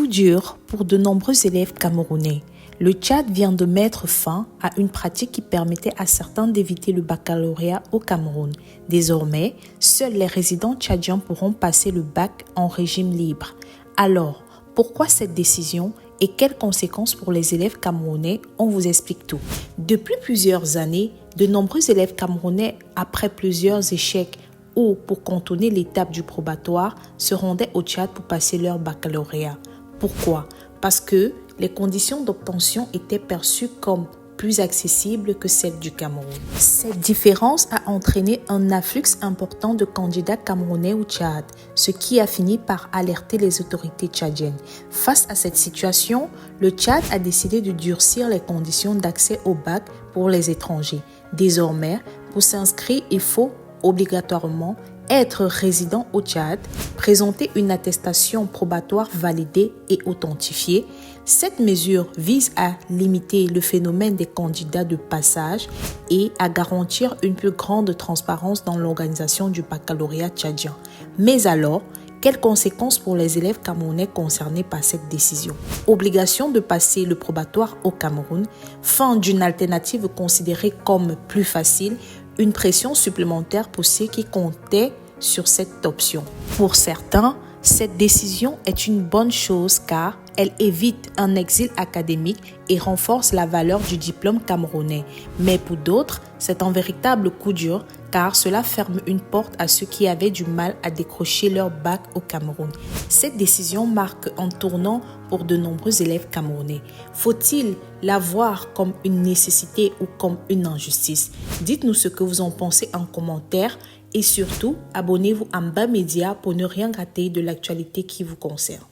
Coup dur pour de nombreux élèves camerounais. Le Tchad vient de mettre fin à une pratique qui permettait à certains d'éviter le baccalauréat au Cameroun. Désormais, seuls les résidents tchadiens pourront passer le bac en régime libre. Alors, pourquoi cette décision et quelles conséquences pour les élèves camerounais? On vous explique tout. Depuis plusieurs années, de nombreux élèves camerounais, après plusieurs échecs ou pour contourner l'étape du probatoire, se rendaient au Tchad pour passer leur baccalauréat. Pourquoi? Parce que les conditions d'obtention étaient perçues comme plus accessibles que celles du Cameroun. Cette différence a entraîné un afflux important de candidats camerounais au Tchad, ce qui a fini par alerter les autorités tchadiennes. Face à cette situation, le Tchad a décidé de durcir les conditions d'accès au bac pour les étrangers. Désormais, pour s'inscrire, il faut obligatoirement être résident au Tchad, présenter une attestation probatoire validée et authentifiée. Cette mesure vise à limiter le phénomène des candidats de passage et à garantir une plus grande transparence dans l'organisation du baccalauréat tchadien. Mais alors, quelles conséquences pour les élèves camerounais concernés par cette décision? Obligation de passer le probatoire au Cameroun, fin d'une alternative considérée comme plus facile, une pression supplémentaire pour ceux qui comptaient sur cette option. Pour certains, cette décision est une bonne chose car elle évite un exil académique et renforce la valeur du diplôme camerounais. Mais pour d'autres, c'est un véritable coup dur car cela ferme une porte à ceux qui avaient du mal à décrocher leur bac au Cameroun. Cette décision marque un tournant pour de nombreux élèves camerounais. Faut-il la voir comme une nécessité ou comme une injustice? Dites-nous ce que vous en pensez en commentaire et surtout, abonnez-vous à Mba Media pour ne rien rater de l'actualité qui vous concerne.